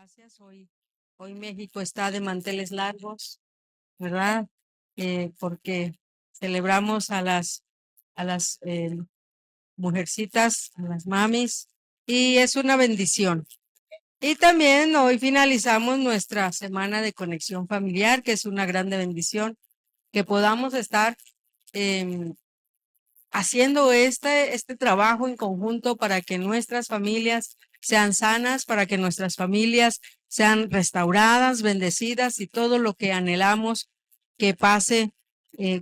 gracias. Hoy México está de manteles largos, ¿verdad? Porque celebramos a las mujercitas, a las mamis, y es una bendición. Y también hoy finalizamos nuestra semana de conexión familiar, que es una grande bendición, que podamos estar haciendo este trabajo en conjunto para que nuestras familias sean sanas, para que nuestras familias sean restauradas, bendecidas y todo lo que anhelamos que pase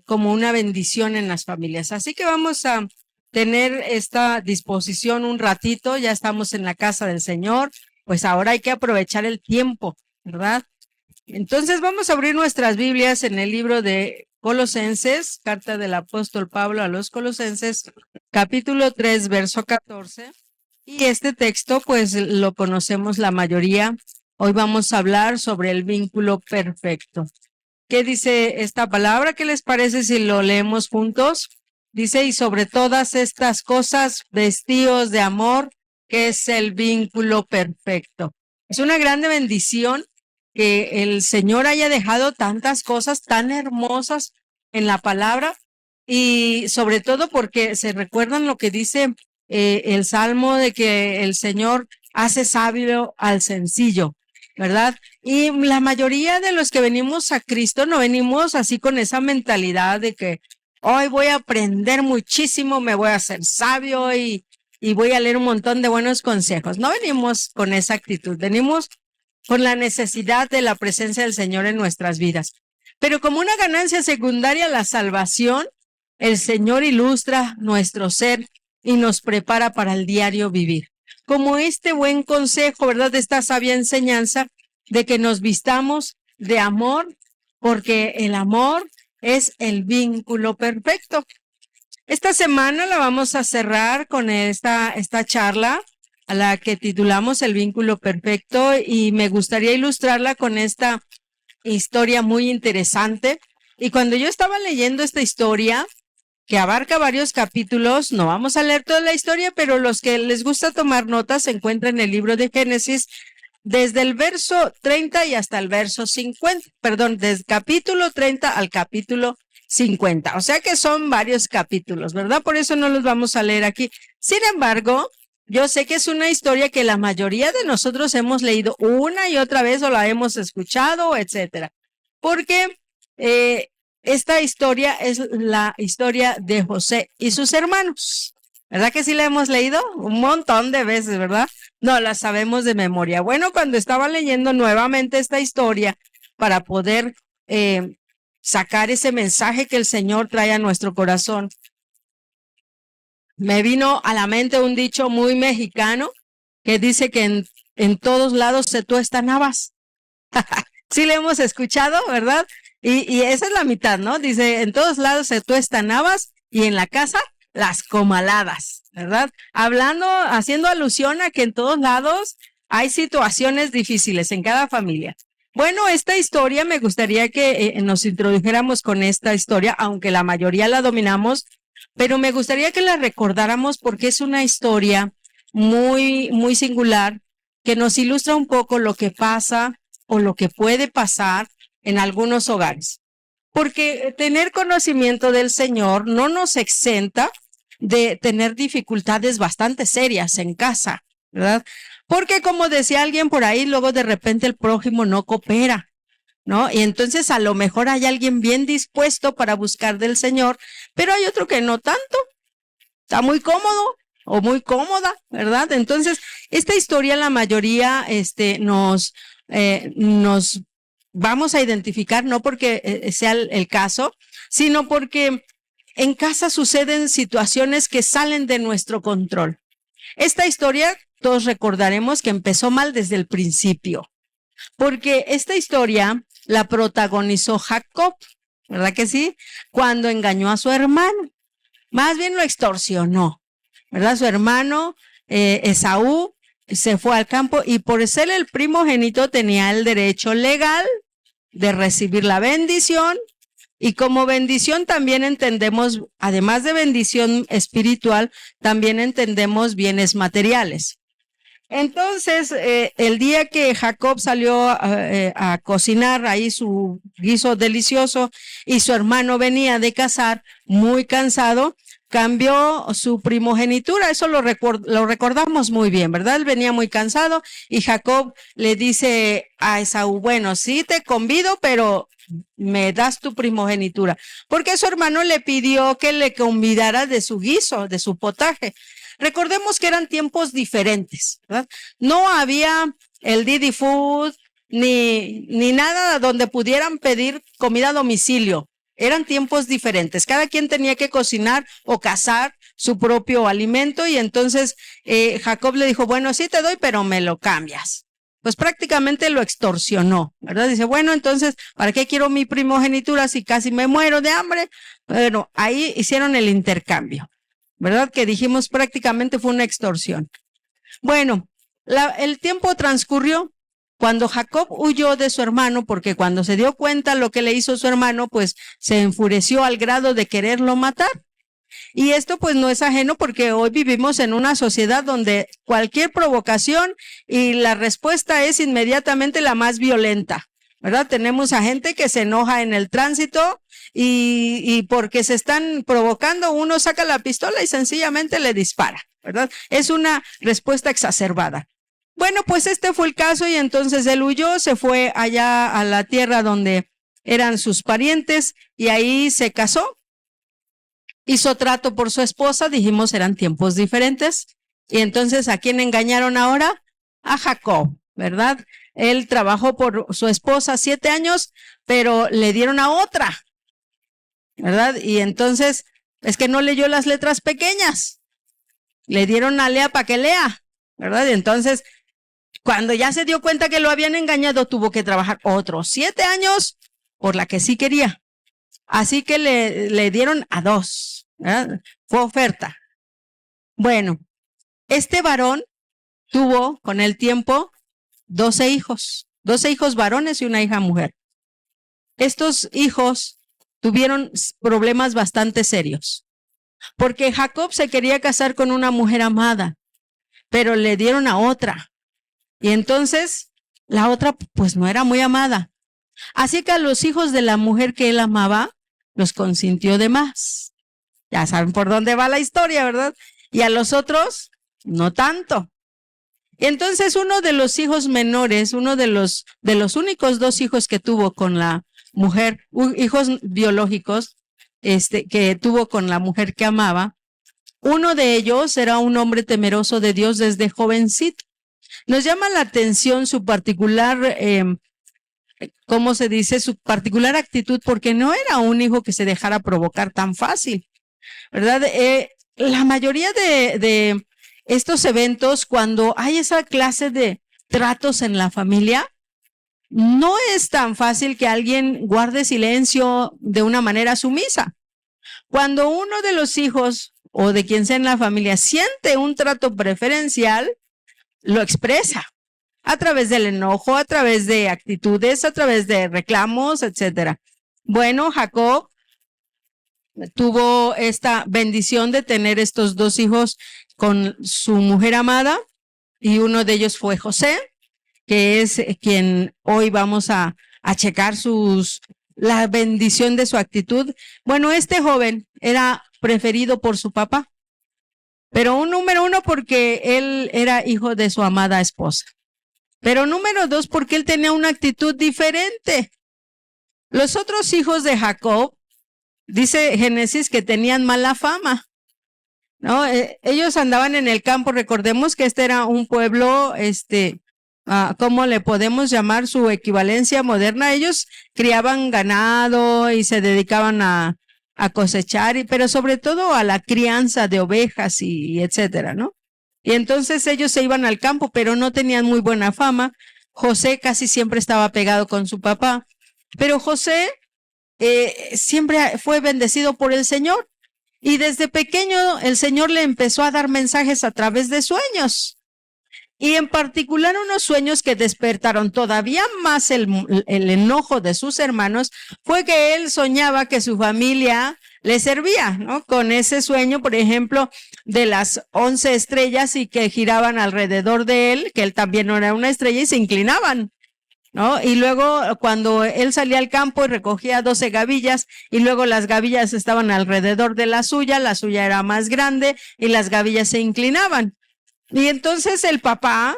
como una bendición en las familias. Así que vamos a tener esta disposición un ratito, ya estamos en la casa del Señor, pues ahora hay que aprovechar el tiempo, ¿verdad? Entonces vamos a abrir nuestras Biblias en el libro de Colosenses, carta del apóstol Pablo a los Colosenses, capítulo 3, verso 14. Y este texto pues lo conocemos la mayoría. Hoy vamos a hablar sobre el vínculo perfecto. ¿Qué dice esta palabra? ¿Qué les parece si lo leemos juntos? Dice, y sobre todas estas cosas, vestíos de amor, que es el vínculo perfecto. Es una grande bendición que el Señor haya dejado tantas cosas tan hermosas en la palabra y sobre todo porque se recuerdan lo que dice el Salmo de que el Señor hace sabio al sencillo, ¿verdad? Y la mayoría de los que venimos a Cristo no venimos así con esa mentalidad de que hoy voy a aprender muchísimo, me voy a hacer sabio y voy a leer un montón de buenos consejos. No venimos con esa actitud, venimos con la necesidad de la presencia del Señor en nuestras vidas. Pero como una ganancia secundaria, la salvación, el Señor ilustra nuestro ser y nos prepara para el diario vivir. Como este buen consejo, ¿verdad? De esta sabia enseñanza de que nos vistamos de amor, porque el amor es el vínculo perfecto. Esta semana la vamos a cerrar con esta charla a la que titulamos El vínculo perfecto y me gustaría ilustrarla con esta historia muy interesante. Y cuando yo estaba leyendo esta historia, que abarca varios capítulos, no vamos a leer toda la historia, pero los que les gusta tomar notas se encuentran en el libro de Génesis desde el verso 30 y hasta el verso 50, perdón, desde capítulo 30 al capítulo 50, o sea que son varios capítulos, ¿verdad? Por eso no los vamos a leer aquí. Sin embargo, yo sé que es una historia que la mayoría de nosotros hemos leído una y otra vez o la hemos escuchado, etcétera, porque esta historia es la historia de José y sus hermanos. ¿Verdad que sí la hemos leído? Un montón de veces, ¿verdad? No la sabemos de memoria. Bueno, cuando estaba leyendo nuevamente esta historia para poder sacar ese mensaje que el Señor trae a nuestro corazón, me vino a la mente un dicho muy mexicano que dice que en todos lados se tuestan habas. Sí le hemos escuchado, ¿verdad? Y esa es la mitad, ¿no? Dice, en todos lados se tuestan habas y en la casa las comaladas, ¿verdad? Hablando, haciendo alusión a que en todos lados hay situaciones difíciles en cada familia. Bueno, esta historia me gustaría que nos introdujéramos con esta historia, aunque la mayoría la dominamos, pero me gustaría que la recordáramos porque es una historia muy, muy singular que nos ilustra un poco lo que pasa o lo que puede pasar en algunos hogares. Porque tener conocimiento del Señor no nos exenta de tener dificultades bastante serias en casa, ¿verdad? Porque como decía alguien por ahí, luego de repente el prójimo no coopera, ¿no? Y entonces a lo mejor hay alguien bien dispuesto para buscar del Señor, pero hay otro que no tanto, está muy cómodo o muy cómoda, ¿verdad? Entonces, esta historia la mayoría nos vamos a identificar, no porque sea el caso, sino porque en casa suceden situaciones que salen de nuestro control. Esta historia, todos recordaremos que empezó mal desde el principio, porque esta historia la protagonizó Jacob, ¿verdad que sí? Cuando engañó a su hermano, más bien lo extorsionó, ¿verdad? Su hermano Esaú se fue al campo y por ser el primogénito tenía el derecho legal de recibir la bendición y como bendición también entendemos, además de bendición espiritual, también entendemos bienes materiales. Entonces, el día que Jacob salió a cocinar ahí su guiso delicioso y su hermano venía de cazar, muy cansado, cambió su primogenitura. Eso lo recordamos muy bien, ¿verdad? Él venía muy cansado y Jacob le dice a Esaú, bueno, sí te convido, pero me das tu primogenitura, porque su hermano le pidió que le convidara de su guiso, de su potaje. Recordemos que eran tiempos diferentes, ¿verdad? No había el Didi Food ni nada donde pudieran pedir comida a domicilio. Eran tiempos diferentes. Cada quien tenía que cocinar o cazar su propio alimento y entonces Jacob le dijo, bueno, sí te doy, pero me lo cambias. Pues prácticamente lo extorsionó, ¿verdad? Dice, bueno, entonces, ¿para qué quiero mi primogenitura si casi me muero de hambre? Bueno, ahí hicieron el intercambio, ¿verdad? Que dijimos prácticamente fue una extorsión. Bueno, el tiempo transcurrió cuando Jacob huyó de su hermano, porque cuando se dio cuenta lo que le hizo su hermano, pues se enfureció al grado de quererlo matar. Y esto pues no es ajeno porque hoy vivimos en una sociedad donde cualquier provocación y la respuesta es inmediatamente la más violenta, ¿verdad? Tenemos a gente que se enoja en el tránsito y porque se están provocando, uno saca la pistola y sencillamente le dispara, ¿verdad? Es una respuesta exacerbada. Bueno, pues este fue el caso y entonces él huyó, se fue allá a la tierra donde eran sus parientes y ahí se casó. Hizo trato por su esposa, dijimos eran tiempos diferentes. Y entonces, ¿a quién engañaron ahora? A Jacob, ¿verdad? Él trabajó por su esposa 7 años, pero le dieron a otra, ¿verdad? Y entonces, es que no leyó las letras pequeñas. Le dieron a Lea para que lea, ¿verdad? Y entonces, cuando ya se dio cuenta que lo habían engañado, tuvo que trabajar otros 7 años por la que sí quería. Así que le dieron a 2, ¿verdad? Fue oferta. Bueno, este varón tuvo con el tiempo 12 hijos varones y una hija mujer. Estos hijos tuvieron problemas bastante serios, porque Jacob se quería casar con una mujer amada, pero le dieron a otra. Y entonces la otra pues no era muy amada. Así que a los hijos de la mujer que él amaba, los consintió de más. Ya saben por dónde va la historia, ¿verdad? Y a los otros, no tanto. Y entonces uno de los hijos menores, uno de los únicos 2 hijos que tuvo con la mujer, hijos biológicos, que tuvo con la mujer que amaba, uno de ellos era un hombre temeroso de Dios desde jovencito. Nos llama la atención su particular ¿cómo se dice? Su particular actitud, porque no era un hijo que se dejara provocar tan fácil, ¿verdad? La mayoría de estos eventos, cuando hay esa clase de tratos en la familia, no es tan fácil que alguien guarde silencio de una manera sumisa. Cuando uno de los hijos o de quien sea en la familia siente un trato preferencial, lo expresa a través del enojo, a través de actitudes, a través de reclamos, etcétera. Bueno, Jacob tuvo esta bendición de tener estos 2 hijos con su mujer amada y uno de ellos fue José, que es quien hoy vamos a checar la bendición de su actitud. Bueno, este joven era preferido por su papá, pero un número 1 porque él era hijo de su amada esposa. Pero número 2, porque él tenía una actitud diferente. Los otros hijos de Jacob, dice Génesis, que tenían mala fama, ¿no? Ellos andaban en el campo, recordemos que este era un pueblo, ¿cómo le podemos llamar su equivalencia moderna? Ellos criaban ganado y se dedicaban a cosechar, pero sobre todo a la crianza de ovejas y etcétera, ¿no? Y entonces ellos se iban al campo, pero no tenían muy buena fama. José casi siempre estaba pegado con su papá, pero José siempre fue bendecido por el Señor. Y desde pequeño el Señor le empezó a dar mensajes a través de sueños. Y en particular unos sueños que despertaron todavía más el enojo de sus hermanos, fue que él soñaba que su familia le servía, ¿no? Con ese sueño, por ejemplo, de las 11 estrellas y que giraban alrededor de él, que él también no era una estrella y se inclinaban, ¿no? Y luego cuando él salía al campo y recogía 12 gavillas y luego las gavillas estaban alrededor de la suya era más grande y las gavillas se inclinaban. Y entonces el papá,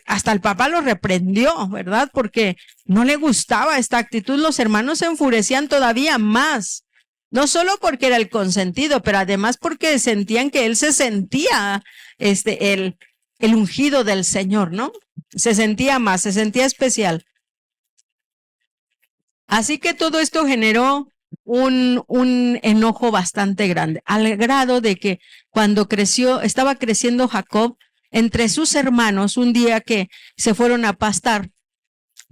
hasta el papá lo reprendió, ¿verdad? Porque no le gustaba esta actitud. Los hermanos se enfurecían todavía más. No solo porque era el consentido, pero además porque sentían que él se sentía, el ungido del Señor, ¿no? Se sentía más, se sentía especial. Así que todo esto generó un enojo bastante grande, al grado de que cuando estaba creciendo Jacob entre sus hermanos, un día que se fueron a pastar,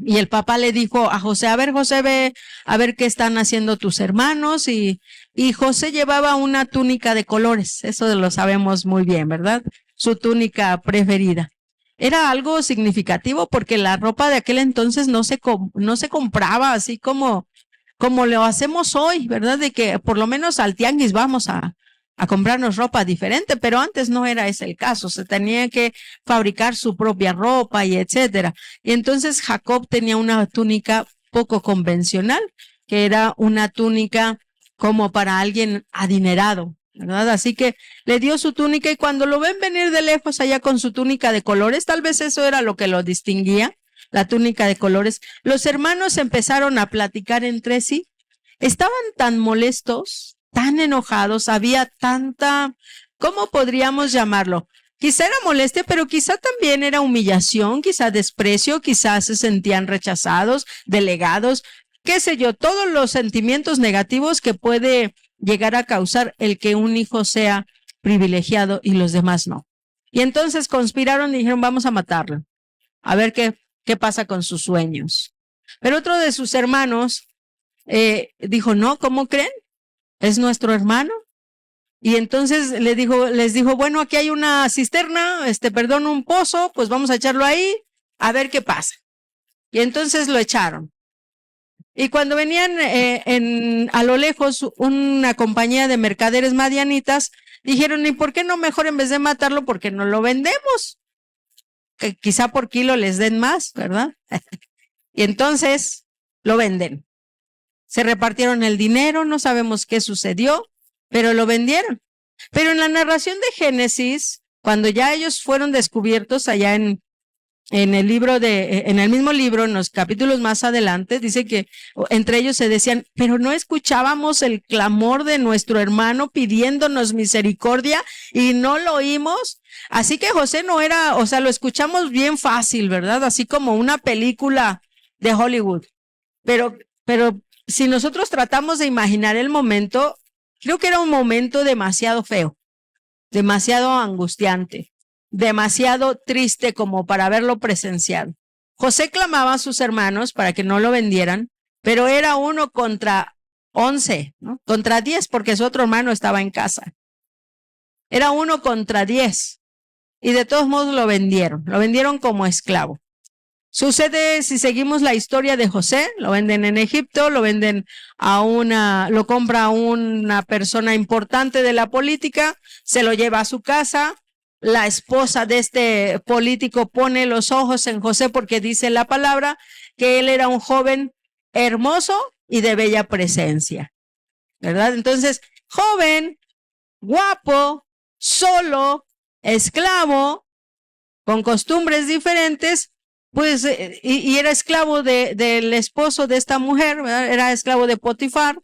y el papá le dijo a José, a ver, José, ve a ver qué están haciendo tus hermanos, y José llevaba una túnica de colores, eso lo sabemos muy bien, ¿verdad? Su túnica preferida. Era algo significativo porque la ropa de aquel entonces no se compraba así como lo hacemos hoy, ¿verdad? De que por lo menos al tianguis vamos a comprarnos ropa diferente, pero antes no era ese el caso, se tenía que fabricar su propia ropa y etcétera. Y entonces Jacob tenía una túnica poco convencional, que era una túnica como para alguien adinerado, ¿verdad? Así que le dio su túnica y cuando lo ven venir de lejos allá con su túnica de colores, tal vez eso era lo que lo distinguía, la túnica de colores, los hermanos empezaron a platicar entre sí. Estaban tan molestos, tan enojados, había tanta, ¿cómo podríamos llamarlo? Quizá era molestia, pero quizá también era humillación, quizá desprecio, quizá se sentían rechazados, delegados, qué sé yo, todos los sentimientos negativos que puede llegar a causar el que un hijo sea privilegiado y los demás no. Y entonces conspiraron y dijeron, vamos a matarlo, a ver qué pasa con sus sueños. Pero otro de sus hermanos dijo, no, ¿cómo creen? Es nuestro hermano. Y entonces les dijo, bueno, aquí hay una cisterna, un pozo, pues vamos a echarlo ahí, a ver qué pasa. Y entonces lo echaron. Y cuando venían a lo lejos una compañía de mercaderes madianitas, dijeron, ¿y por qué no mejor en vez de matarlo, por qué no lo vendemos? Que quizá por kilo les den más, ¿verdad? Y entonces lo venden. Se repartieron el dinero, no sabemos qué sucedió, pero lo vendieron. Pero en la narración de Génesis, cuando ya ellos fueron descubiertos allá en el mismo libro, en los capítulos más adelante, dice que entre ellos se decían, pero no escuchábamos el clamor de nuestro hermano pidiéndonos misericordia y no lo oímos. Así que José no era, o sea, lo escuchamos bien fácil, ¿verdad? Así como una película de Hollywood. Pero si nosotros tratamos de imaginar el momento, creo que era un momento demasiado feo, demasiado angustiante, demasiado triste como para haberlo presenciado. José clamaba a sus hermanos para que no lo vendieran, pero era 1 contra 11, ¿no? Contra 10, porque su otro hermano estaba en casa. Era 1 contra 10. Y de todos modos lo vendieron como esclavo. Sucede, si seguimos la historia de José, lo venden en Egipto, lo compra una persona importante de la política, se lo lleva a su casa. La esposa de este político pone los ojos en José porque dice la palabra que él era un joven hermoso y de bella presencia, ¿verdad? Entonces, joven, guapo, solo, esclavo, con costumbres diferentes, pues, y era esclavo del esposo de esta mujer, ¿verdad? Era esclavo de Potifar,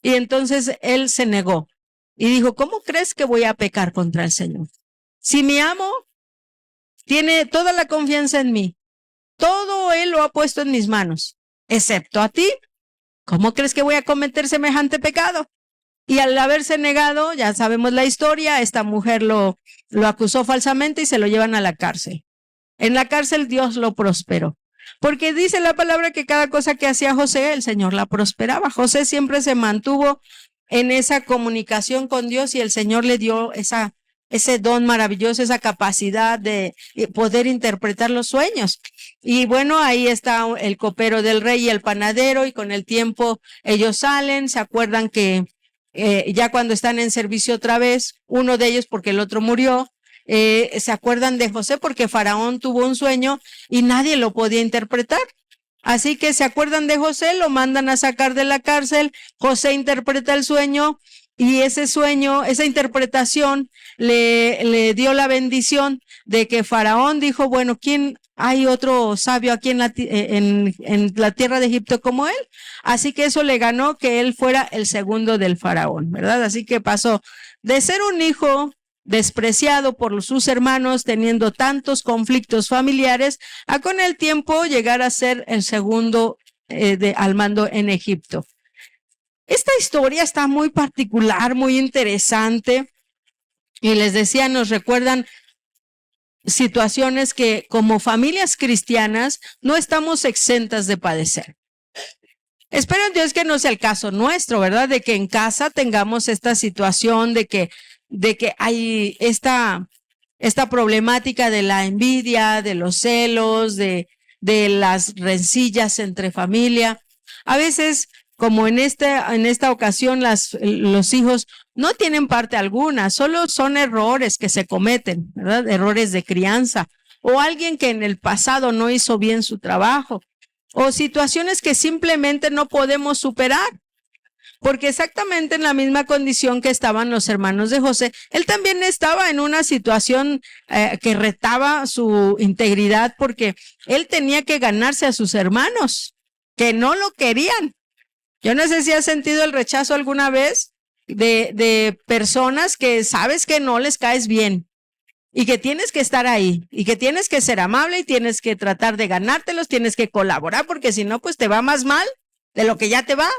y entonces él se negó y dijo, ¿cómo crees que voy a pecar contra el Señor? Si mi amo tiene toda la confianza en mí, todo él lo ha puesto en mis manos, excepto a ti, ¿cómo crees que voy a cometer semejante pecado? Y al haberse negado, ya sabemos la historia, esta mujer lo acusó falsamente y se lo llevan a la cárcel. En la cárcel Dios lo prosperó, porque dice la palabra que cada cosa que hacía José, el Señor la prosperaba. José siempre se mantuvo en esa comunicación con Dios y el Señor le dio ese don maravilloso, esa capacidad de poder interpretar los sueños. Y bueno, ahí está el copero del rey y el panadero, y con el tiempo ellos salen, se acuerdan que ya cuando están en servicio otra vez, uno de ellos porque el otro murió, se acuerdan de José porque Faraón tuvo un sueño y nadie lo podía interpretar. Así que se acuerdan de José, lo mandan a sacar de la cárcel, José interpreta el sueño y ese sueño, esa interpretación le dio la bendición de que Faraón dijo, bueno, ¿quién hay otro sabio aquí en la tierra de Egipto como él? Así que eso le ganó que él fuera el segundo del Faraón, ¿verdad? Así que pasó de ser un hijo despreciado por sus hermanos, teniendo tantos conflictos familiares, a con el tiempo llegar a ser el segundo al mando en Egipto. Esta historia está muy particular, muy interesante, y les decía, nos recuerdan situaciones que como familias cristianas no estamos exentas de padecer. Espero en Dios que no sea el caso nuestro, ¿verdad? De que en casa tengamos esta situación de que hay esta problemática de la envidia, de los celos, de las rencillas entre familia. A veces, como en esta ocasión, los hijos no tienen parte alguna, solo son errores que se cometen, ¿verdad? Errores de crianza, o alguien que en el pasado no hizo bien su trabajo, o situaciones que simplemente no podemos superar. Porque exactamente en la misma condición que estaban los hermanos de José, él también estaba en una situación que retaba su integridad, porque él tenía que ganarse a sus hermanos, que no lo querían. Yo no sé si has sentido el rechazo alguna vez de personas que sabes que no les caes bien y que tienes que estar ahí y que tienes que ser amable y tienes que tratar de ganártelos, tienes que colaborar, porque si no, pues te va más mal de lo que ya te va,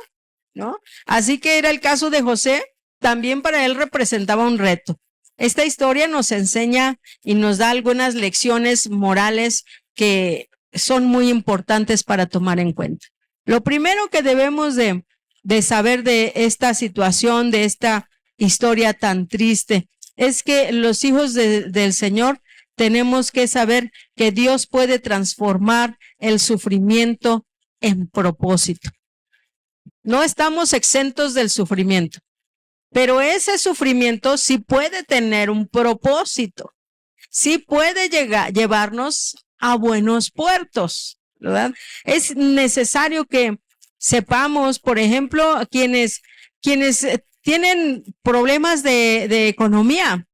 ¿no? Así que era el caso de José, también para él representaba un reto. Esta historia nos enseña y nos da algunas lecciones morales que son muy importantes para tomar en cuenta. Lo primero que debemos de saber de esta situación, de esta historia tan triste, es que los hijos del Señor tenemos que saber que Dios puede transformar el sufrimiento en propósito. No estamos exentos del sufrimiento, pero ese sufrimiento sí puede tener un propósito, sí puede llevarnos a buenos puertos, ¿verdad? Es necesario que sepamos, por ejemplo, quienes tienen problemas de economía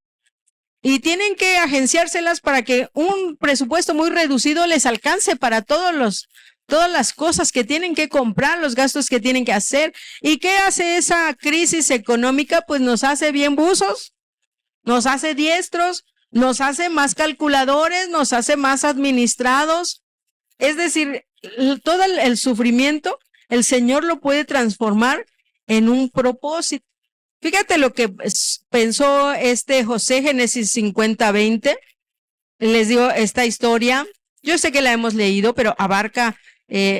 y tienen que agenciárselas para que un presupuesto muy reducido les alcance para todas las cosas que tienen que comprar, los gastos que tienen que hacer. ¿Y qué hace esa crisis económica? Pues nos hace bien buzos, nos hace diestros, nos hace más calculadores, nos hace más administrados. Es decir, todo el sufrimiento, el Señor lo puede transformar en un propósito. Fíjate lo que pensó José, Génesis 50:20. Les digo esta historia. Yo sé que la hemos leído, pero abarca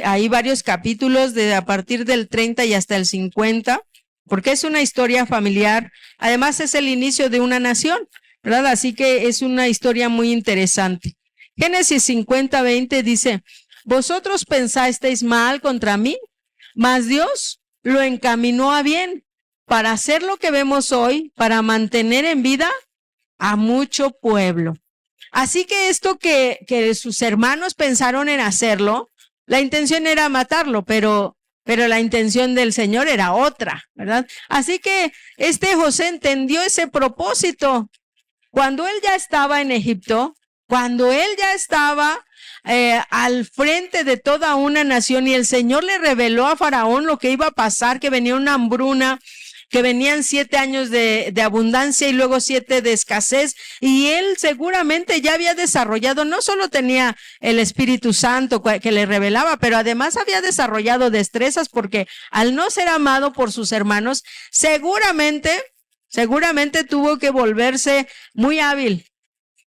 ahí varios capítulos a partir del 30 y hasta el 50, porque es una historia familiar. Además, es el inicio de una nación, ¿verdad? Así que es una historia muy interesante. Génesis 50:20 dice: vosotros pensasteis mal contra mí, mas Dios lo encaminó a bien, para hacer lo que vemos hoy, para mantener en vida a mucho pueblo. Así que esto que sus hermanos pensaron en hacerlo, la intención era matarlo, pero la intención del Señor era otra, ¿verdad? Así que José entendió ese propósito. Cuando él ya estaba en Egipto, cuando él ya estaba al frente de toda una nación y el Señor le reveló a Faraón lo que iba a pasar, que venía una hambruna, que venían 7 años de abundancia y luego 7 de escasez, y él seguramente ya había desarrollado, no solo tenía el Espíritu Santo que le revelaba, pero además había desarrollado destrezas, porque al no ser amado por sus hermanos, seguramente tuvo que volverse muy hábil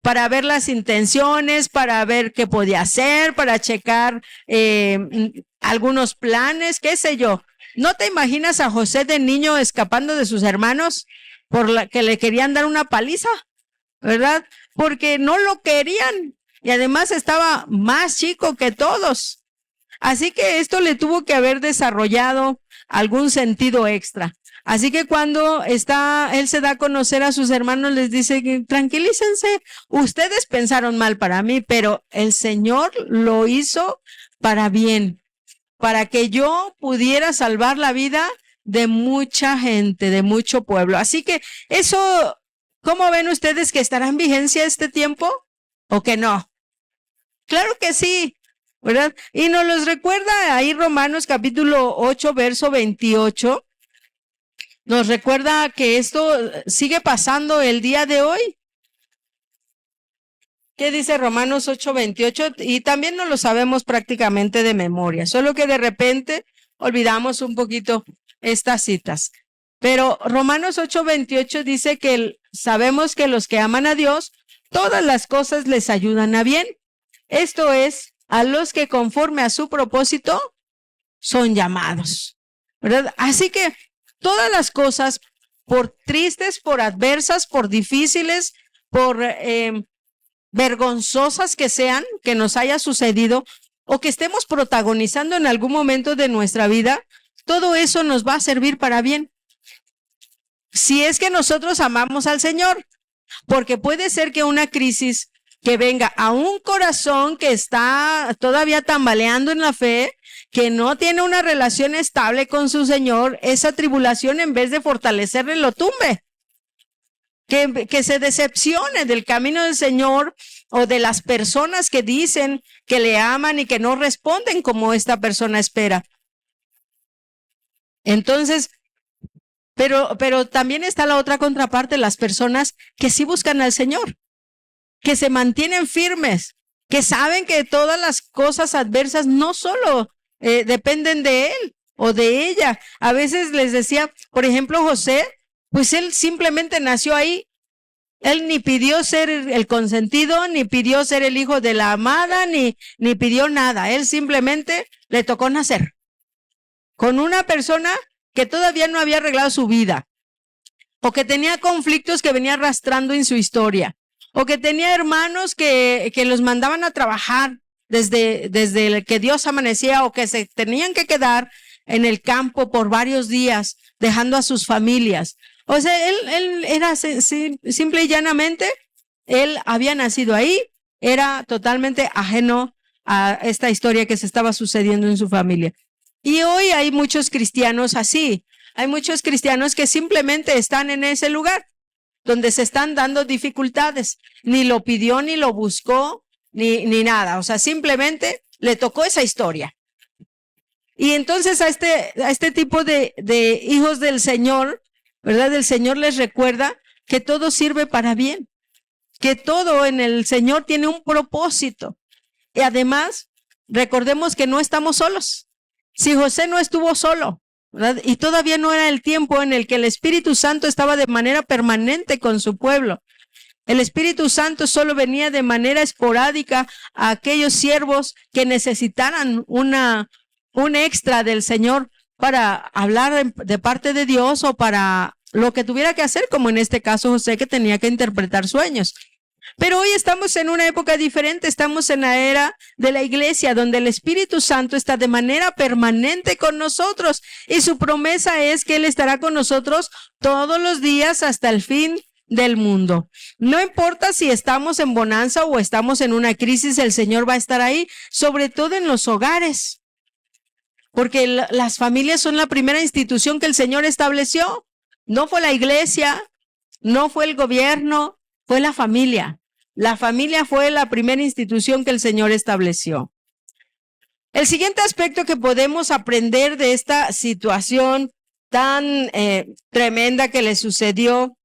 para ver las intenciones, para ver qué podía hacer, para checar algunos planes, qué sé yo. ¿No te imaginas a José de niño escapando de sus hermanos que le querían dar una paliza, ¿verdad? Porque no lo querían y además estaba más chico que todos. Así que esto le tuvo que haber desarrollado algún sentido extra. Así que cuando él se da a conocer a sus hermanos, les dice que tranquilícense, ustedes pensaron mal para mí, pero el Señor lo hizo para bien, para que yo pudiera salvar la vida de mucha gente, de mucho pueblo. Así que eso, ¿cómo ven ustedes que estará en vigencia este tiempo o que no? Claro que sí, ¿verdad? Y nos los recuerda ahí Romanos capítulo 8, verso 28. Nos recuerda que esto sigue pasando el día de hoy. ¿Qué dice Romanos 8:28? Y también no lo sabemos prácticamente de memoria, solo que de repente olvidamos un poquito estas citas. Pero Romanos 8:28 dice que sabemos que los que aman a Dios, todas las cosas les ayudan a bien. Esto es, a los que conforme a su propósito son llamados, ¿verdad? Así que todas las cosas, por tristes, por adversas, por difíciles, por vergonzosas que sean, que nos haya sucedido o que estemos protagonizando en algún momento de nuestra vida, todo eso nos va a servir para bien. Si es que nosotros amamos al Señor, porque puede ser que una crisis que venga a un corazón que está todavía tambaleando en la fe, que no tiene una relación estable con su Señor, esa tribulación en vez de fortalecerle lo tumbe. Que se decepcione del camino del Señor o de las personas que dicen que le aman y que no responden como esta persona espera. Entonces, pero también está la otra contraparte, las personas que sí buscan al Señor, que se mantienen firmes, que saben que todas las cosas adversas no solo dependen de él o de ella. A veces les decía, por ejemplo, José, pues él simplemente nació ahí. Él ni pidió ser el consentido, ni pidió ser el hijo de la amada, ni pidió nada. Él simplemente le tocó nacer con una persona que todavía no había arreglado su vida, o que tenía conflictos que venía arrastrando en su historia, o que tenía hermanos que los mandaban a trabajar desde que Dios amanecía, o que se tenían que quedar en el campo por varios días, dejando a sus familias. O sea, él era simple y llanamente, él había nacido ahí, era totalmente ajeno a esta historia que se estaba sucediendo en su familia. Y hoy hay muchos cristianos así, hay muchos cristianos que simplemente están en ese lugar donde se están dando dificultades, ni lo pidió, ni lo buscó, ni nada, o sea, simplemente le tocó esa historia. Y entonces a este tipo de hijos del Señor, ¿verdad? El Señor les recuerda que todo sirve para bien, que todo en el Señor tiene un propósito. Y además, recordemos que no estamos solos. Si José no estuvo solo, ¿verdad? Y todavía no era el tiempo en el que el Espíritu Santo estaba de manera permanente con su pueblo. El Espíritu Santo solo venía de manera esporádica a aquellos siervos que necesitaran un extra del Señor para hablar de parte de Dios o para lo que tuviera que hacer, como en este caso José, que tenía que interpretar sueños. Pero hoy estamos en una época diferente, estamos en la era de la iglesia, donde el Espíritu Santo está de manera permanente con nosotros y su promesa es que Él estará con nosotros todos los días hasta el fin del mundo. No importa si estamos en bonanza o estamos en una crisis, el Señor va a estar ahí, sobre todo en los hogares, porque las familias son la primera institución que el Señor estableció. No fue la iglesia, no fue el gobierno, fue la familia. La familia fue la primera institución que el Señor estableció. El siguiente aspecto que podemos aprender de esta situación tan tremenda que le sucedió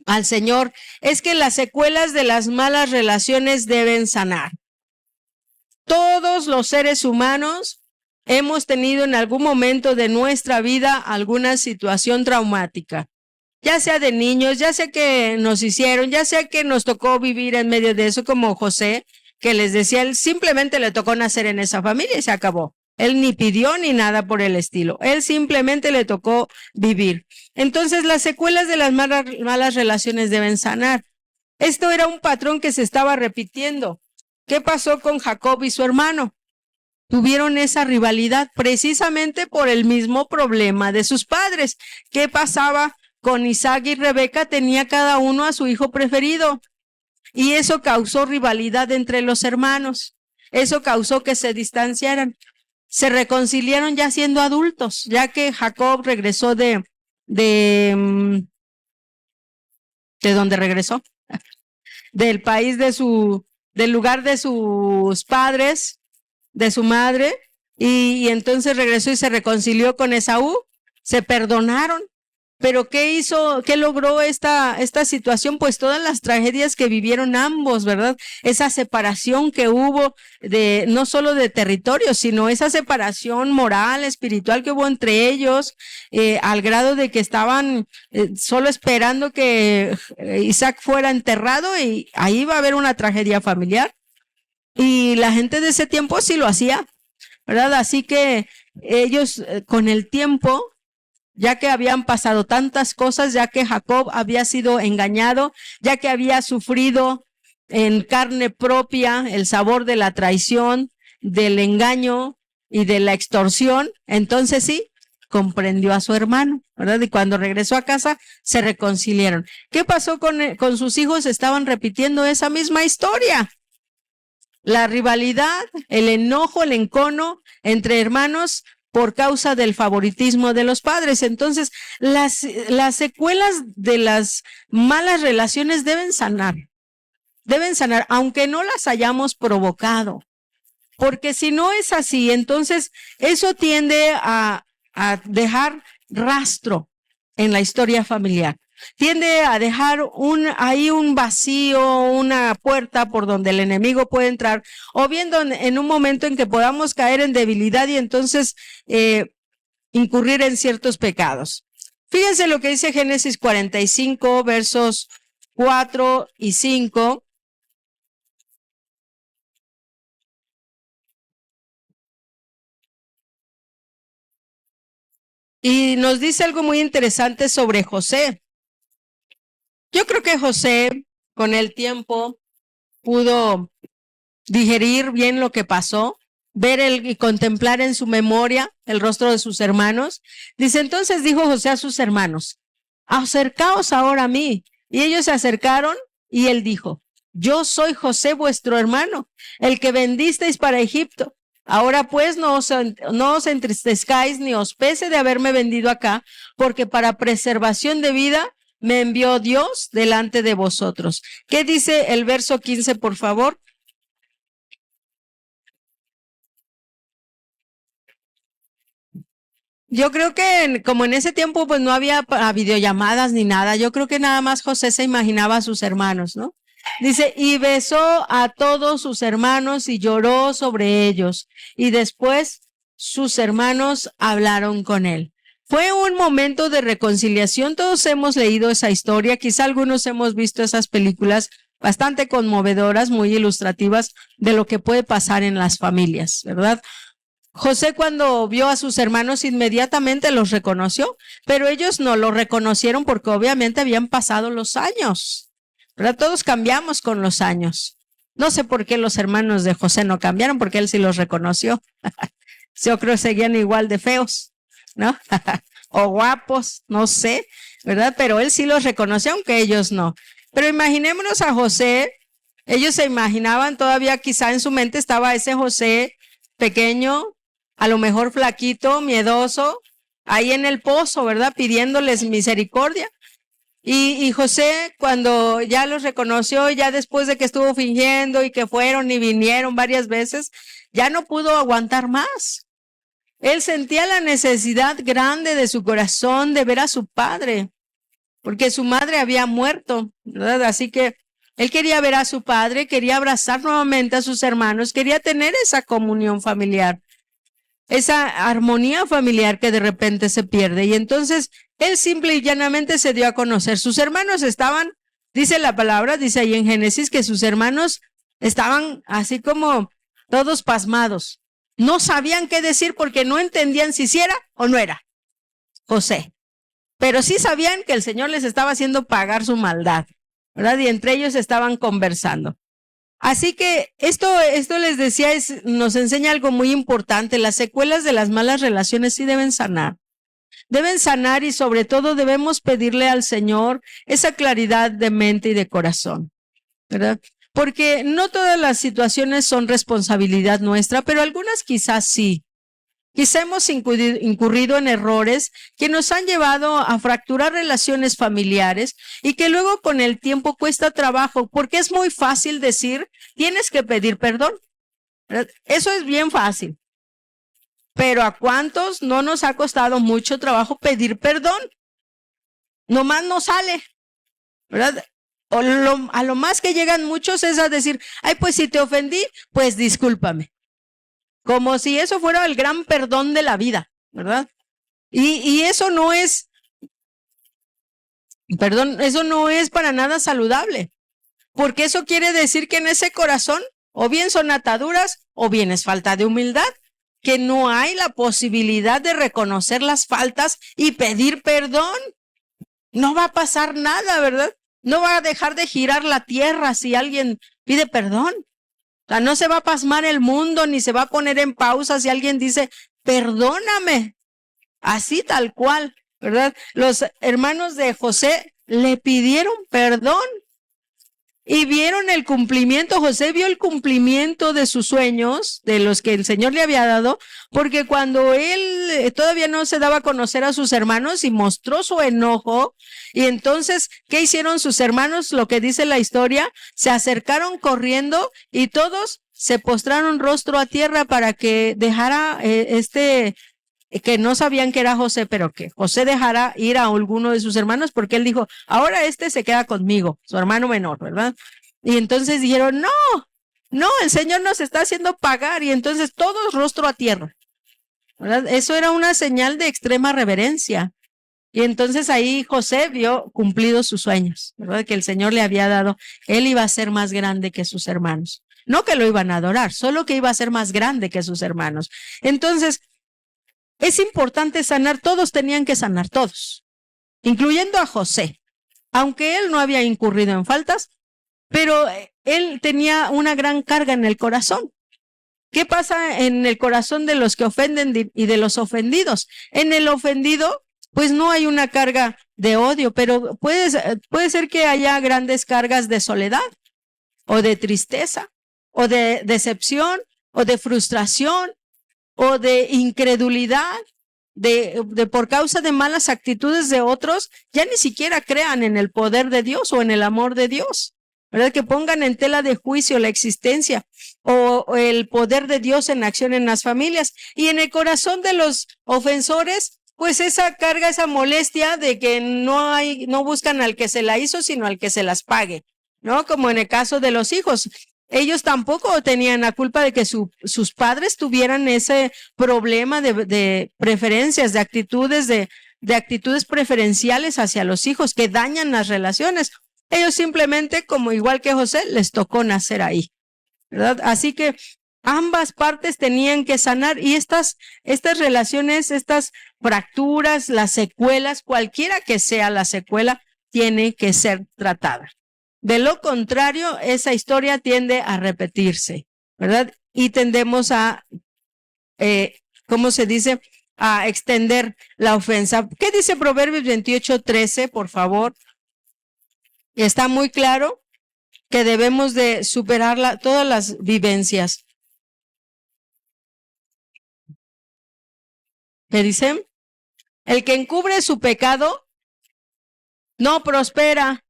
al Señor es que las secuelas de las malas relaciones deben sanar. Todos los seres humanos hemos tenido en algún momento de nuestra vida alguna situación traumática, ya sea de niños, ya sea que nos hicieron, ya sea que nos tocó vivir en medio de eso, como José, que les decía, él simplemente le tocó nacer en esa familia y se acabó. Él ni pidió ni nada por el estilo. Él simplemente le tocó vivir. Entonces, las secuelas de las malas relaciones deben sanar. Esto era un patrón que se estaba repitiendo. ¿Qué pasó con Jacob y su hermano? tuvieron esa rivalidad precisamente por el mismo problema de sus padres. ¿Qué pasaba con Isaac y Rebeca? Tenía cada uno a su hijo preferido y eso causó rivalidad entre los hermanos. Eso causó que se distanciaran. Se reconciliaron ya siendo adultos, ya que Jacob regresó de donde regresó, del país del lugar de sus padres, de su madre, y entonces regresó y se reconcilió con Esaú, se perdonaron. Pero ¿qué hizo? ¿Qué logró esta situación? Pues todas las tragedias que vivieron ambos, ¿verdad? Esa separación que hubo no solo de territorio, sino esa separación moral, espiritual que hubo entre ellos, al grado de que estaban solo esperando que Isaac fuera enterrado y ahí va a haber una tragedia familiar. Y la gente de ese tiempo sí lo hacía, ¿verdad? Así que ellos con el tiempo, ya que habían pasado tantas cosas, ya que Jacob había sido engañado, ya que había sufrido en carne propia el sabor de la traición, del engaño y de la extorsión, entonces sí, comprendió a su hermano, ¿verdad? Y cuando regresó a casa, se reconciliaron. ¿Qué pasó con sus hijos? Estaban repitiendo esa misma historia. La rivalidad, el enojo, el encono entre hermanos por causa del favoritismo de los padres. Entonces, las secuelas de las malas relaciones deben sanar, aunque no las hayamos provocado. Porque si no es así, entonces eso tiende a dejar rastro en la historia familiar. Tiende a dejar ahí un vacío, una puerta por donde el enemigo puede entrar, o viendo en un momento en que podamos caer en debilidad y entonces incurrir en ciertos pecados. Fíjense lo que dice Génesis 45, versos 4 y 5. Y nos dice algo muy interesante sobre José. Yo creo que José, con el tiempo, pudo digerir bien lo que pasó, ver y contemplar en su memoria el rostro de sus hermanos. Dice, entonces dijo José a sus hermanos, acercaos ahora a mí. Y ellos se acercaron y él dijo, yo soy José vuestro hermano, el que vendisteis para Egipto. Ahora pues no os entristezcáis ni os pese de haberme vendido acá, porque para preservación de vida me envió Dios delante de vosotros. ¿Qué dice el verso 15, por favor? Yo creo que como en ese tiempo pues no había videollamadas ni nada, yo creo que nada más José se imaginaba a sus hermanos, ¿no? Dice, y besó a todos sus hermanos y lloró sobre ellos. Y después sus hermanos hablaron con él. Fue un momento de reconciliación. Todos hemos leído esa historia. Quizá algunos hemos visto esas películas bastante conmovedoras, muy ilustrativas de lo que puede pasar en las familias, ¿verdad? José cuando vio a sus hermanos inmediatamente los reconoció, pero ellos no lo reconocieron porque obviamente habían pasado los años, ¿verdad? Todos cambiamos con los años. No sé por qué los hermanos de José no cambiaron, porque él sí los reconoció. Yo creo que seguían igual de feos, ¿no? O guapos, no sé, ¿verdad? Pero él sí los reconoció, aunque ellos no. Pero imaginémonos a José. Ellos se imaginaban todavía, quizá en su mente estaba ese José pequeño, a lo mejor flaquito, miedoso, ahí en el pozo, ¿verdad? Pidiéndoles misericordia. Y José, cuando ya los reconoció, ya después de que estuvo fingiendo y que fueron y vinieron varias veces, ya no pudo aguantar más. Él sentía la necesidad grande de su corazón de ver a su padre, porque su madre había muerto, ¿verdad? Así que él quería ver a su padre, quería abrazar nuevamente a sus hermanos, quería tener esa comunión familiar, esa armonía familiar que de repente se pierde. Y entonces él simple y llanamente se dio a conocer. Sus hermanos estaban, dice la palabra, dice ahí en Génesis, que sus hermanos estaban así como todos pasmados. No sabían qué decir porque no entendían si era o no era José. Pero sí sabían que el Señor les estaba haciendo pagar su maldad, ¿verdad? Y entre ellos estaban conversando. Así que esto les decía, nos enseña algo muy importante. Las secuelas de las malas relaciones sí deben sanar. Deben sanar y sobre todo debemos pedirle al Señor esa claridad de mente y de corazón, ¿verdad? Porque no todas las situaciones son responsabilidad nuestra, pero algunas quizás sí. Quizá hemos incurrido en errores que nos han llevado a fracturar relaciones familiares y que luego con el tiempo cuesta trabajo, porque es muy fácil decir, tienes que pedir perdón. ¿Verdad? Eso es bien fácil. Pero ¿a cuántos no nos ha costado mucho trabajo pedir perdón? Nomás no sale, ¿verdad? A lo más que llegan muchos es a decir, ay, pues si te ofendí, pues discúlpame. Como si eso fuera el gran perdón de la vida, ¿verdad? Y eso no es, eso no es para nada saludable, porque eso quiere decir que en ese corazón o bien son ataduras o bien es falta de humildad, que no hay la posibilidad de reconocer las faltas y pedir perdón. No va a pasar nada, ¿verdad? No va a dejar de girar la tierra si alguien pide perdón. O sea, no se va a pasmar el mundo ni se va a poner en pausa si alguien dice, perdóname. Así tal cual, ¿verdad? Los hermanos de José le pidieron perdón y vieron el cumplimiento. José vio el cumplimiento de sus sueños, de los que el Señor le había dado, porque cuando él todavía no se daba a conocer a sus hermanos y mostró su enojo, y entonces, ¿qué hicieron sus hermanos? Lo que dice la historia, se acercaron corriendo y todos se postraron rostro a tierra para que dejara que no sabían que era José, pero que José dejara ir a alguno de sus hermanos, porque él dijo, ahora se queda conmigo, su hermano menor, ¿verdad? Y entonces dijeron, no, el Señor nos está haciendo pagar, y entonces todos rostro a tierra, ¿verdad? Eso era una señal de extrema reverencia. Y entonces ahí José vio cumplidos sus sueños, ¿verdad? Que el Señor le había dado. Él iba a ser más grande que sus hermanos. No que lo iban a adorar, solo que iba a ser más grande que sus hermanos. Entonces, es importante sanar, todos tenían que sanar, todos, incluyendo a José, aunque él no había incurrido en faltas, pero él tenía una gran carga en el corazón. ¿Qué pasa en el corazón de los que ofenden y de los ofendidos? En el ofendido, pues no hay una carga de odio, pero puede ser que haya grandes cargas de soledad o de tristeza o de decepción o de frustración o de incredulidad, de por causa de malas actitudes de otros, ya ni siquiera crean en el poder de Dios o en el amor de Dios, ¿verdad? Que pongan en tela de juicio la existencia o el poder de Dios en acción en las familias. Y en el corazón de los ofensores, pues esa carga, esa molestia de que no buscan al que se la hizo, sino al que se las pague, ¿no? Como en el caso de los hijos. Ellos tampoco tenían la culpa de que sus padres tuvieran ese problema de preferencias, de actitudes preferenciales hacia los hijos que dañan las relaciones. Ellos simplemente, como igual que José, les tocó nacer ahí, ¿verdad? Así que ambas partes tenían que sanar y estas relaciones, estas fracturas, las secuelas, cualquiera que sea la secuela, tiene que ser tratada. De lo contrario, esa historia tiende a repetirse, ¿verdad? Y tendemos a, ¿cómo se dice? A extender la ofensa. ¿Qué dice Proverbios 28:13, por favor? Está muy claro que debemos de superar todas las vivencias. ¿Qué dicen? El que encubre su pecado no prospera,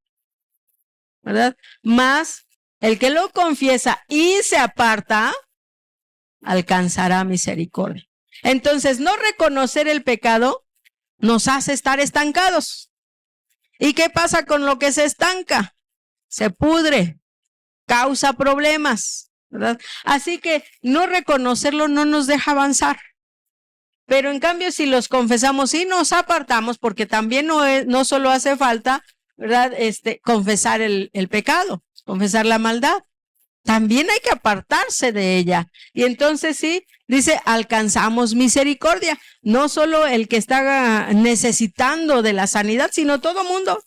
¿verdad? Mas el que lo confiesa y se aparta, alcanzará misericordia. Entonces, no reconocer el pecado nos hace estar estancados. ¿Y qué pasa con lo que se estanca? Se pudre, causa problemas, ¿verdad? Así que no reconocerlo no nos deja avanzar. Pero en cambio, si los confesamos y nos apartamos, porque también no solo hace falta, ¿verdad? Confesar el pecado, confesar la maldad. También hay que apartarse de ella. Y entonces sí, dice, alcanzamos misericordia. No solo el que está necesitando de la sanidad, sino todo mundo.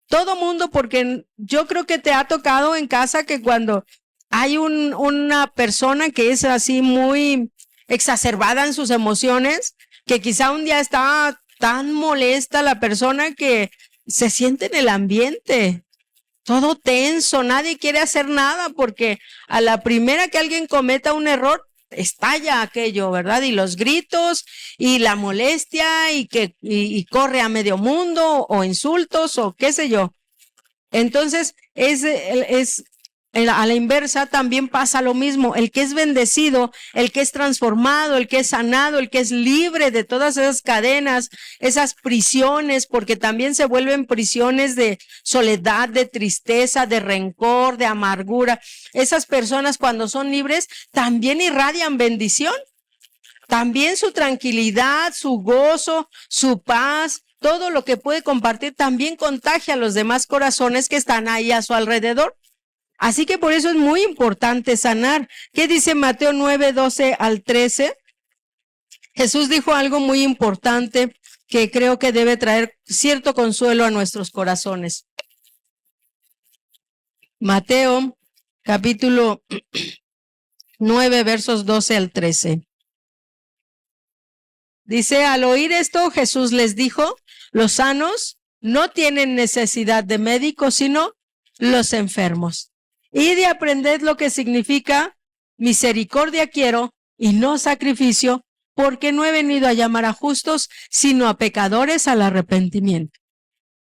Todo mundo, porque yo creo que te ha tocado en casa que cuando Hay una persona que es así muy exacerbada en sus emociones, que quizá un día está tan molesta la persona que se siente en el ambiente todo tenso, nadie quiere hacer nada porque a la primera que alguien cometa un error, estalla aquello, ¿verdad? Y los gritos y la molestia y corre a medio mundo o insultos o qué sé yo. Entonces, a la inversa también pasa lo mismo. El que es bendecido, el que es transformado, el que es sanado, el que es libre de todas esas cadenas, esas prisiones, porque también se vuelven prisiones de soledad, de tristeza, de rencor, de amargura. Esas personas cuando son libres también irradian bendición. También su tranquilidad, su gozo, su paz, todo lo que puede compartir también contagia a los demás corazones que están ahí a su alrededor. Así que por eso es muy importante sanar. ¿Qué dice Mateo 9, 12 al 13? Jesús dijo algo muy importante que creo que debe traer cierto consuelo a nuestros corazones. Mateo capítulo 9, versos 12 al 13. Dice, al oír esto, Jesús les dijo, los sanos no tienen necesidad de médicos, sino los enfermos. Y de aprender lo que significa misericordia quiero y no sacrificio, porque no he venido a llamar a justos, sino a pecadores al arrepentimiento.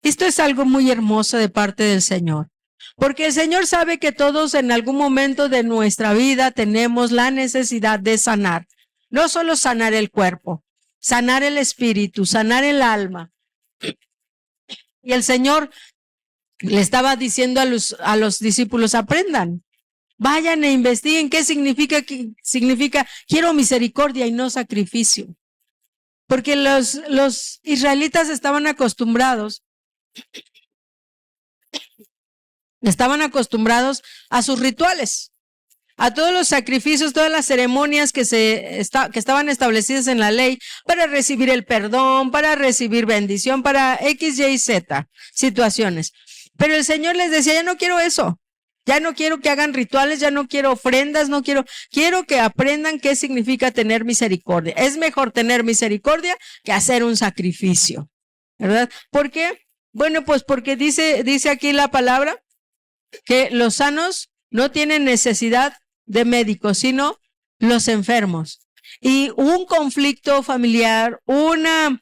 Esto es algo muy hermoso de parte del Señor, porque el Señor sabe que todos en algún momento de nuestra vida tenemos la necesidad de sanar, no solo sanar el cuerpo, sanar el espíritu, sanar el alma. Y el Señor le estaba diciendo a los discípulos, aprendan, vayan e investiguen qué significa quiero misericordia y no sacrificio. Porque los israelitas estaban acostumbrados a sus rituales, a todos los sacrificios, todas las ceremonias que estaban establecidas en la ley para recibir el perdón, para recibir bendición, para X, Y, Z situaciones. Pero el Señor les decía, ya no quiero eso, ya no quiero que hagan rituales, ya no quiero ofrendas, quiero que aprendan qué significa tener misericordia. Es mejor tener misericordia que hacer un sacrificio, ¿verdad? ¿Por qué? Bueno, pues porque dice aquí la palabra que los sanos no tienen necesidad de médicos, sino los enfermos. Y un conflicto familiar, una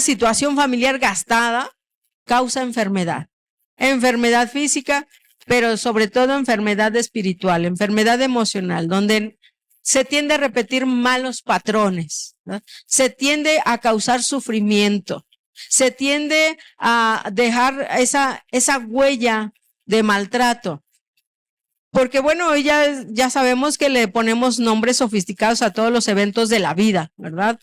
situación familiar gastada causa enfermedad. Enfermedad física, pero sobre todo enfermedad espiritual, enfermedad emocional, donde se tiende a repetir malos patrones, ¿no? Se tiende a causar sufrimiento, se tiende a dejar esa huella de maltrato. Porque bueno, hoy ya sabemos que le ponemos nombres sofisticados a todos los eventos de la vida, ¿verdad?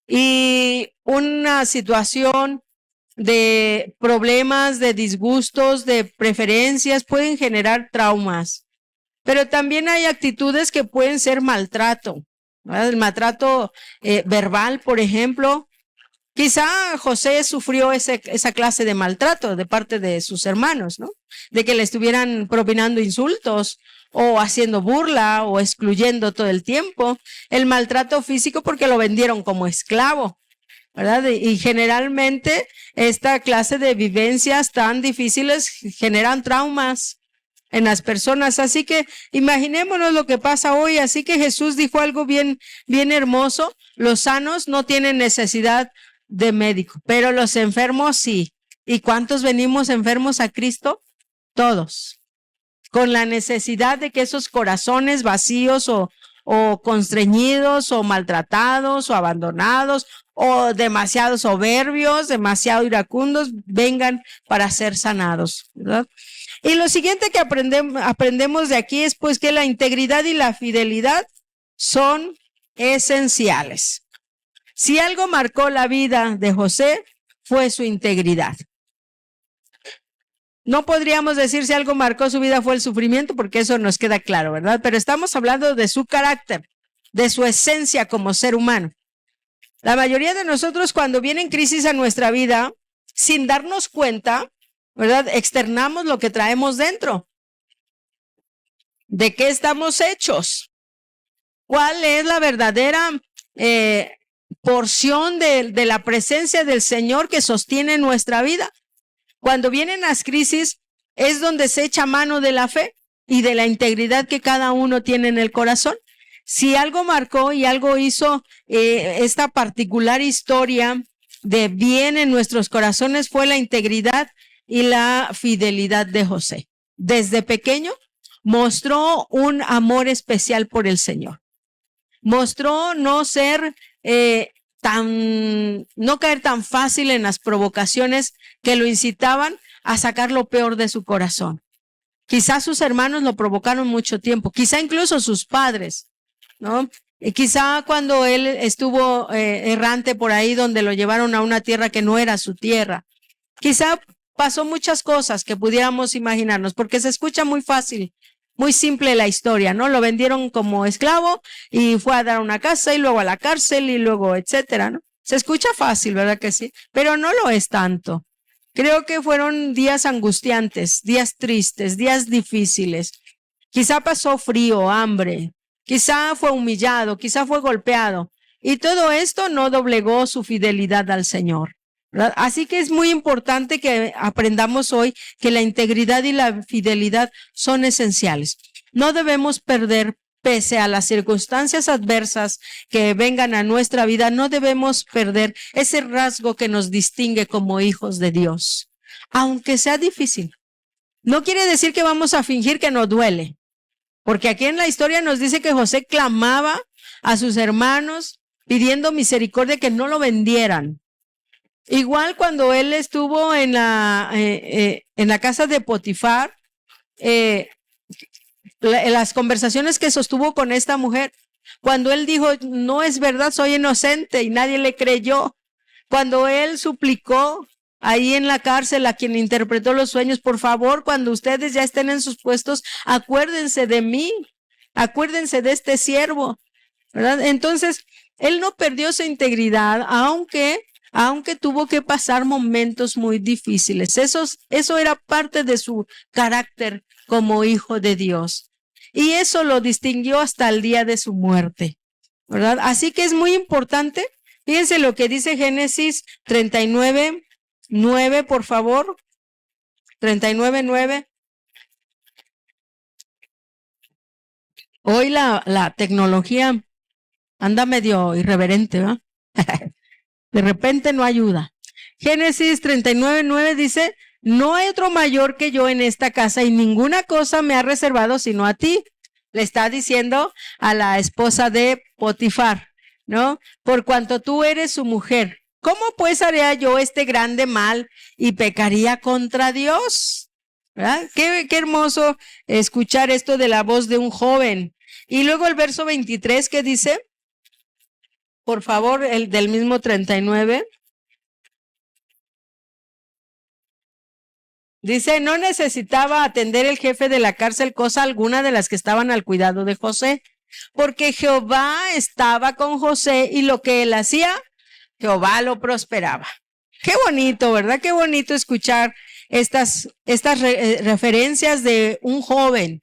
Y una situación de problemas, de disgustos, de preferencias pueden generar traumas. Pero también hay actitudes que pueden ser maltrato, ¿verdad? El maltrato verbal, por ejemplo. Quizá José sufrió esa clase de maltrato de parte de sus hermanos, ¿no? De que le estuvieran propinando insultos o haciendo burla o excluyendo todo el tiempo. El maltrato físico porque lo vendieron como esclavo, ¿verdad? Y generalmente esta clase de vivencias tan difíciles generan traumas en las personas. Así que imaginémonos lo que pasa hoy. Así que Jesús dijo algo bien hermoso. Los sanos no tienen necesidad de médico, pero los enfermos sí. ¿Y cuántos venimos enfermos a Cristo? Todos. Con la necesidad de que esos corazones vacíos o constreñidos o maltratados o abandonados o demasiado soberbios, demasiado iracundos, vengan para ser sanados, ¿verdad? Y lo siguiente que aprendemos de aquí es pues que la integridad y la fidelidad son esenciales. Si algo marcó la vida de José, fue su integridad. No podríamos decir si algo marcó su vida fue el sufrimiento, porque eso nos queda claro, ¿verdad? Pero estamos hablando de su carácter, de su esencia como ser humano. La mayoría de nosotros cuando vienen crisis a nuestra vida, sin darnos cuenta, ¿verdad? Externamos lo que traemos dentro. ¿De qué estamos hechos? ¿Cuál es la verdadera porción de la presencia del Señor que sostiene nuestra vida? Cuando vienen las crisis es donde se echa mano de la fe y de la integridad que cada uno tiene en el corazón. Si algo marcó y algo hizo esta particular historia de bien en nuestros corazones fue la integridad y la fidelidad de José. Desde pequeño mostró un amor especial por el Señor. Mostró no ser no caer tan fácil en las provocaciones que lo incitaban a sacar lo peor de su corazón. Quizás sus hermanos lo provocaron mucho tiempo, quizá incluso sus padres, ¿no? Y quizá cuando él estuvo errante por ahí donde lo llevaron a una tierra que no era su tierra, quizá pasó muchas cosas que pudiéramos imaginarnos, porque se escucha muy fácil, muy simple la historia, ¿no? Lo vendieron como esclavo y fue a dar una casa y luego a la cárcel y luego etcétera, ¿no? Se escucha fácil, ¿verdad que sí? Pero no lo es tanto. Creo que fueron días angustiantes, días tristes, días difíciles. Quizá pasó frío, hambre, quizá fue humillado, quizá fue golpeado. Y todo esto no doblegó su fidelidad al Señor, ¿verdad? Así que es muy importante que aprendamos hoy que la integridad y la fidelidad son esenciales. No debemos perder, pese a las circunstancias adversas que vengan a nuestra vida, no debemos perder ese rasgo que nos distingue como hijos de Dios, aunque sea difícil. No quiere decir que vamos a fingir que nos duele, porque aquí en la historia nos dice que José clamaba a sus hermanos pidiendo misericordia que no lo vendieran. Igual cuando él estuvo en la casa de Potifar, las conversaciones que sostuvo con esta mujer, cuando él dijo, no es verdad, soy inocente, y nadie le creyó. Cuando él suplicó ahí en la cárcel a quien interpretó los sueños, por favor, cuando ustedes ya estén en sus puestos, acuérdense de mí, acuérdense de este siervo, ¿verdad? Entonces, él no perdió su integridad, aunque tuvo que pasar momentos muy difíciles. Eso era parte de su carácter como hijo de Dios. Y eso lo distinguió hasta el día de su muerte, ¿verdad? Así que es muy importante. Fíjense lo que dice Génesis 39:9, por favor. 39:9. Hoy la tecnología anda medio irreverente, ¿verdad? De repente no ayuda. Génesis 39:9 dice, no hay otro mayor que yo en esta casa y ninguna cosa me ha reservado sino a ti. Le está diciendo a la esposa de Potifar, ¿no? Por cuanto tú eres su mujer, ¿cómo pues haría yo este grande mal y pecaría contra Dios? ¿Verdad? Qué hermoso escuchar esto de la voz de un joven. Y luego el verso 23 que dice, por favor, el del mismo 39. Dice, no necesitaba atender el jefe de la cárcel cosa alguna de las que estaban al cuidado de José, porque Jehová estaba con José y lo que él hacía, Jehová lo prosperaba. Qué bonito, ¿verdad? Qué bonito escuchar estas referencias de un joven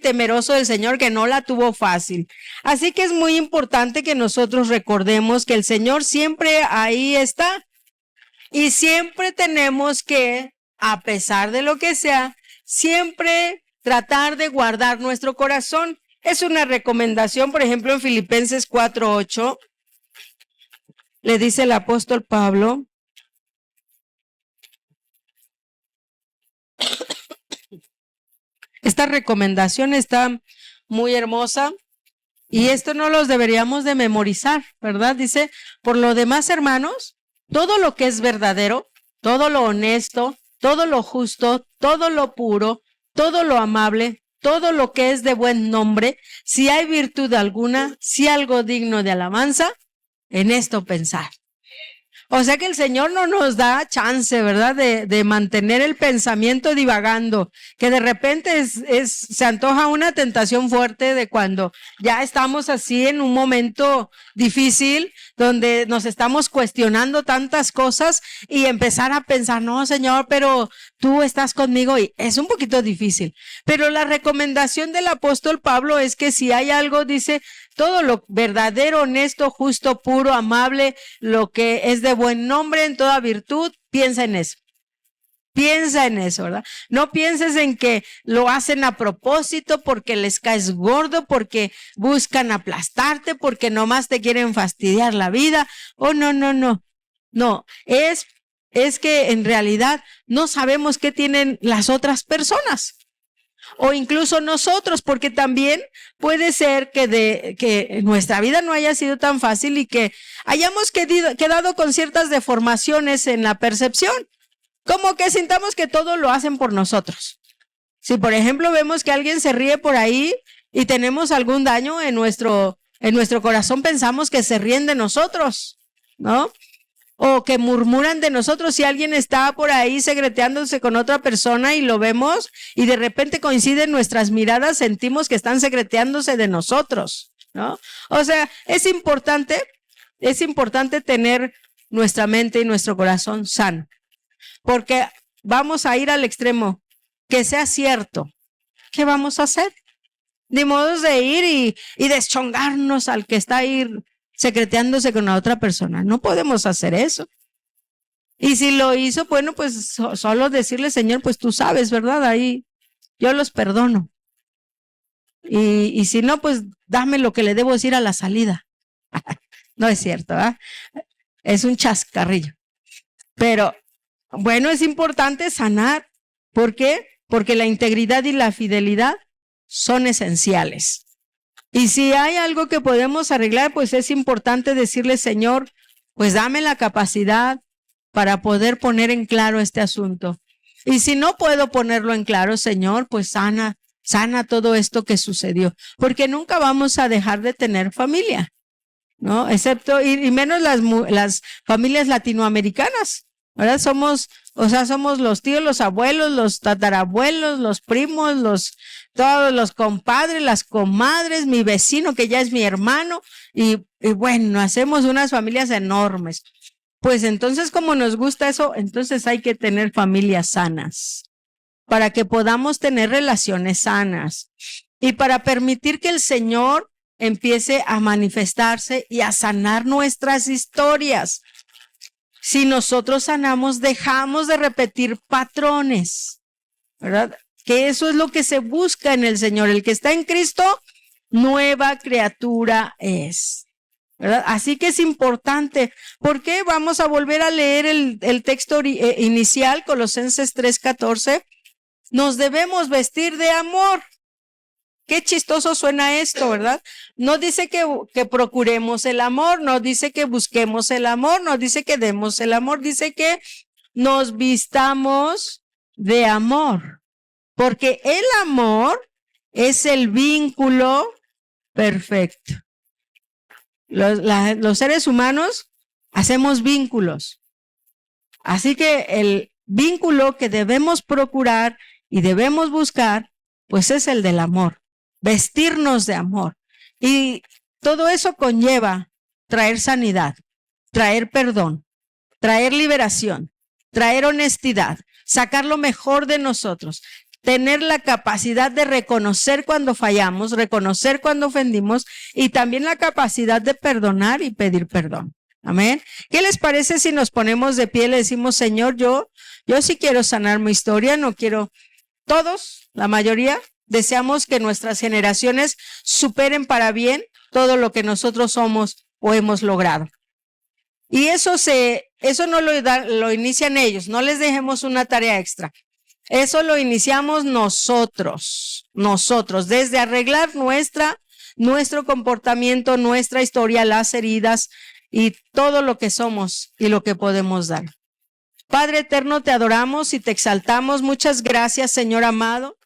temeroso del Señor que no la tuvo fácil. Así que es muy importante que nosotros recordemos que el Señor siempre ahí está y siempre tenemos que, a pesar de lo que sea, siempre tratar de guardar nuestro corazón. Es una recomendación, por ejemplo, en Filipenses 4:8, le dice el apóstol Pablo, esta recomendación está muy hermosa y esto no los deberíamos de memorizar, ¿verdad? Dice, por lo demás, hermanos, todo lo que es verdadero, todo lo honesto, todo lo justo, todo lo puro, todo lo amable, todo lo que es de buen nombre, si hay virtud alguna, si algo digno de alabanza, en esto pensar. O sea que el Señor no nos da chance, ¿verdad? De mantener el pensamiento divagando, que de repente se antoja una tentación fuerte de cuando ya estamos así en un momento difícil, donde nos estamos cuestionando tantas cosas y empezar a pensar, no, Señor, pero tú estás conmigo, y es un poquito difícil. Pero la recomendación del apóstol Pablo es que si hay algo, dice, todo lo verdadero, honesto, justo, puro, amable, lo que es de buen nombre, en toda virtud, piensa en eso. Piensa en eso, ¿verdad? No pienses en que lo hacen a propósito, porque les caes gordo, porque buscan aplastarte, porque nomás te quieren fastidiar la vida. Oh, no, no, no. No, es que en realidad no sabemos qué tienen las otras personas. O incluso nosotros, porque también puede ser que nuestra vida no haya sido tan fácil y que hayamos quedado con ciertas deformaciones en la percepción, como que sintamos que todo lo hacen por nosotros. Si por ejemplo vemos que alguien se ríe por ahí y tenemos algún daño en nuestro corazón, pensamos que se ríen de nosotros, ¿no? O que murmuran de nosotros. Si alguien está por ahí secreteándose con otra persona y lo vemos y de repente coinciden nuestras miradas, sentimos que están secreteándose de nosotros, ¿no? O sea, es importante tener nuestra mente y nuestro corazón sano, porque vamos a ir al extremo, que sea cierto. ¿Qué vamos a hacer? Ni modo de ir y deschongarnos al que está ahí secreteándose con la otra persona. No podemos hacer eso. Y si lo hizo, bueno, pues solo decirle, Señor, pues tú sabes, ¿verdad? Ahí yo los perdono. Y si no, pues dame lo que le debo decir a la salida. No es cierto, ¿verdad? Es un chascarrillo. Pero bueno, es importante sanar. ¿Por qué? Porque la integridad y la fidelidad son esenciales. Y si hay algo que podemos arreglar, pues es importante decirle, Señor, pues dame la capacidad para poder poner en claro este asunto. Y si no puedo ponerlo en claro, Señor, pues sana todo esto que sucedió, porque nunca vamos a dejar de tener familia, ¿no? Excepto, y menos las familias latinoamericanas, ¿verdad? Somos los tíos, los abuelos, los tatarabuelos, los primos, todos los compadres, las comadres, mi vecino que ya es mi hermano, y bueno, hacemos unas familias enormes. Pues entonces, como nos gusta eso, entonces hay que tener familias sanas para que podamos tener relaciones sanas y para permitir que el Señor empiece a manifestarse y a sanar nuestras historias. Si nosotros sanamos, dejamos de repetir patrones, ¿verdad? Que eso es lo que se busca en el Señor. El que está en Cristo, nueva criatura es, ¿verdad? Así que es importante. ¿Por qué? Vamos a volver a leer el texto inicial, Colosenses 3:14. Nos debemos vestir de amor. Qué chistoso suena esto, ¿verdad? No dice que procuremos el amor, no dice que busquemos el amor, no dice que demos el amor, dice que nos vistamos de amor. Porque el amor es el vínculo perfecto. Los seres humanos hacemos vínculos. Así que el vínculo que debemos procurar y debemos buscar, pues es el del amor. Vestirnos de amor. Y todo eso conlleva traer sanidad, traer perdón, traer liberación, traer honestidad, sacar lo mejor de nosotros, tener la capacidad de reconocer cuando fallamos, reconocer cuando ofendimos y también la capacidad de perdonar y pedir perdón. Amén. ¿Qué les parece si nos ponemos de pie y le decimos, Señor, yo sí quiero sanar mi historia, no quiero, todos, la mayoría, deseamos que nuestras generaciones superen para bien todo lo que nosotros somos o hemos logrado. Y eso no lo inician ellos, no les dejemos una tarea extra. Eso lo iniciamos nosotros, desde arreglar nuestro comportamiento, nuestra historia, las heridas y todo lo que somos y lo que podemos dar. Padre eterno, te adoramos y te exaltamos. Muchas gracias, Señor amado,